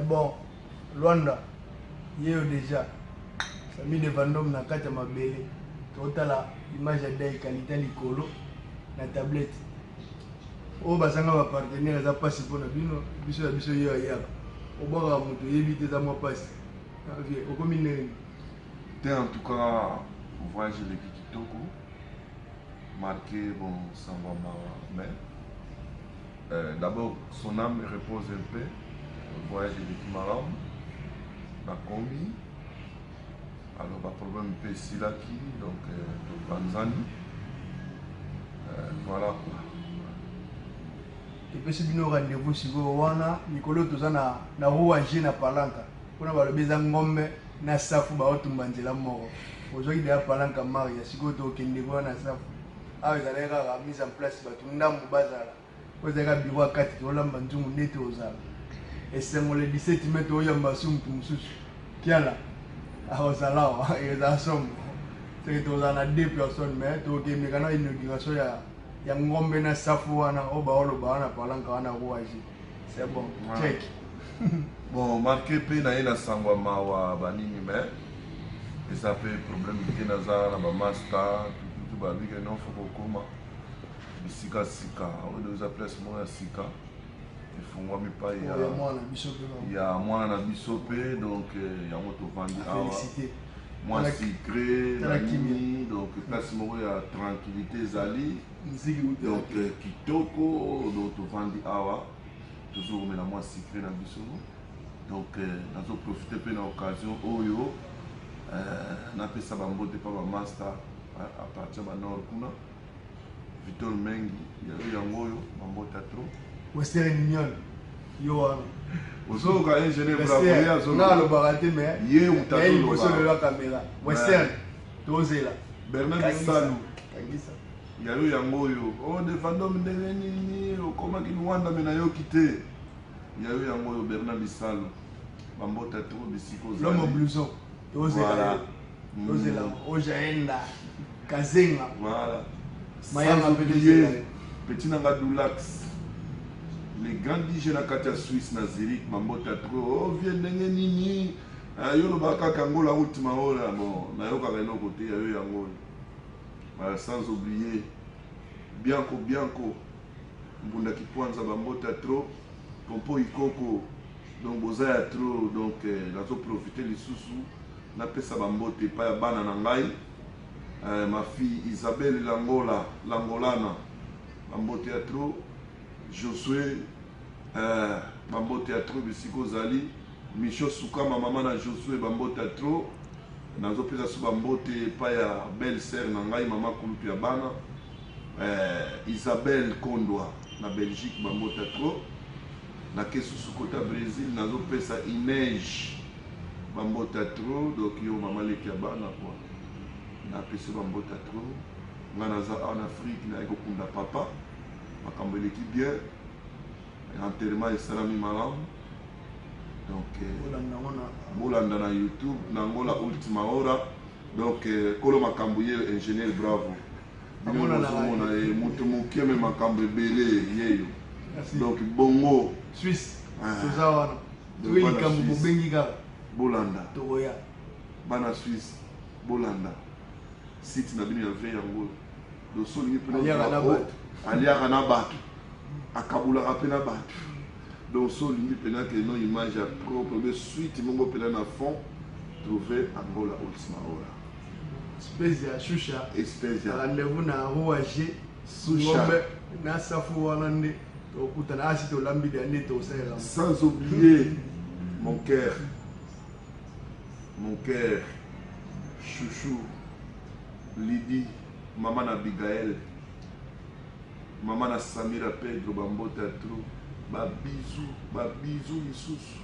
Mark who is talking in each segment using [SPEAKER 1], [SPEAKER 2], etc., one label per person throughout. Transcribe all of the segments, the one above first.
[SPEAKER 1] Bon, Luanda, hier déjà, ça mis des Vendôme dans 4 mabélé. Total image de qualité likolo la tablette. Oh basanga va partenaire za passer pour na bino, biso yo ya. O ba mutu yebite za mo passe. Avie, o komi nene.
[SPEAKER 2] En tout cas, voyage de Kitoko marqué bon sans mais d'abord son âme repose un peu. Voyage de Kimaram, la combi. Alors, le problème un peu Silaki, donc de Tanzanie. Voilà quoi.
[SPEAKER 1] Et puis, si vous avez rendez-vous, si vous avez Nicolo Tozana, na Rouagie, na Palanca. Pour avoir le besoin de na Safu, ba otumbanzela mort. Aujourd'hui, il y a Palanca Maria, si vous avez na Safu. Ah, vous allez la mise en place, vous avez bazala. Vous avez un bureau à 4, vous avez un bantou net aux arbres. Et c'est mon le 17 mètres où il y a un bassin qui est là. Alors, ça là, il y a somme. C'est que tu as 2 personnes, mais tu as une inauguration. Il y a un gombe na Safouana, au Baolo Bana, Palanca, na Rouagie. C'est bon, check.
[SPEAKER 2] Bon, marqué Pena na Sangwa Mawa Banini, mais ça fait problème de Nazara, na Master, tout babi que non faut comment. Sika Sika, on nous appelle ce mot Sika. Il y a moi na bisopé donc il y a moto vandi moi secret donc place mo ya tranquillité zali donc kitoko donc vandi awa toujours mais la moi secret na bisono donc nazo profiter pe na occasion oyo na pesa bambote pa ba master à partir ba nord kuna Victor Mengi ya ngoyo bambote trop
[SPEAKER 1] Western Union. Yo.
[SPEAKER 2] Ozo ka ingénieur bravo ya zo.
[SPEAKER 1] Na lo baraté mais.
[SPEAKER 2] Yé utato.
[SPEAKER 1] Il faut sur la caméra. Western. Tozela.
[SPEAKER 2] Bernard Salou.
[SPEAKER 1] Kangisa.
[SPEAKER 2] Ya yo yango yo. Oh de Vendôme ndenge nini okoma kinwanda mena yo kité. Ya yo yango yo Bernard Salou. Bambota trop bisiko za.
[SPEAKER 1] L'homme au blouson. Tozela. Tozela. Ojaenda. Kazenga.
[SPEAKER 2] Voilà.
[SPEAKER 1] Mayama
[SPEAKER 2] petit nanga Dulax. Les grands DJ na Katia Suisse na Zurich mambota trop oh vient ndenge nini yo lo baka kangola ultima hora bon na yo ka reno côté ya yo yango sans oublier Bianco mbunda kipwanza bambota trop pompo ikoko donc boza ya trop donc nazo profiter lisusu na pesa bambote pa ya bana na ngai ma fille Isabelle Langolana bambote ya trop Josué Bambo Théâtre Bisiko Zali Micho Soukama maman na Josué Bambo Théâtre Nazo pesa sou Bambo te pa ya belle sœur na ngai maman Kulupi ya bana Isabelle Kondwa na Belgique Bambo Théâtre na kesu sukota Brésil nazo pesa Inej Bambo Théâtre donc yo maman leki ya bana quoi na pesa Bambo Théâtre ngana za en Afrique na eko kunda papa makambo eleki bien enterrement esalami malamu donc bolanda na YouTube na ngola ultima hora donc kolo makambo ye ingénieur bravo mona moto mokeme makambo ebele yeyo donc bongo
[SPEAKER 1] Suisse toza wana toyi likambo bobengi kaka
[SPEAKER 2] bolanda
[SPEAKER 1] tokoya
[SPEAKER 2] bana Suisse bolanda site na bino ya ve yango dosolingi mpena aliaka na bato akabulaka mpe na bato donc so olingi mpena ke no image ya propre be suite mongo mpena na fond trouver angola ultima hora
[SPEAKER 1] espèce ya shusha
[SPEAKER 2] espèce ya
[SPEAKER 1] rendez-vous na Rouagie ngombe na Safu wana nde tokutana asi tolambi de nde tosalela
[SPEAKER 2] sans oublier mon cœur chouchou Lydie maman Abigail maman na Samira Pedro bambota trop ba bisou lisusu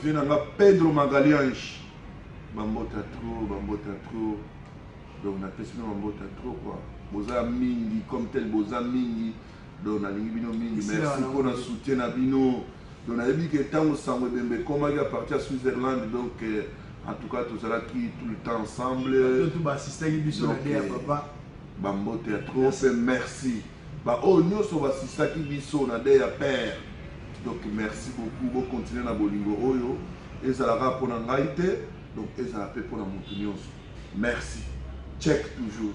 [SPEAKER 2] vient nga Pedro Magaliange bambota trop donc na pesi bambota trop quoi boza mingi comme tel boza mingi donc na lingi bino mingi merci pour na soutien na bino donc na yebi que tango sango bembe comme à partir à Switzerland donc en tout cas tout ça qui tout le temps ensemble
[SPEAKER 1] tout ba assister biso na dia papa
[SPEAKER 2] bambota trop merci bah oh nous sommes assistés qui biso na de ya père Donc merci beaucoup, bon continuer na bolingo oyo ezalaka mpona ngai te, donc ezala pe mpona moto nyonso. Merci, check toujours.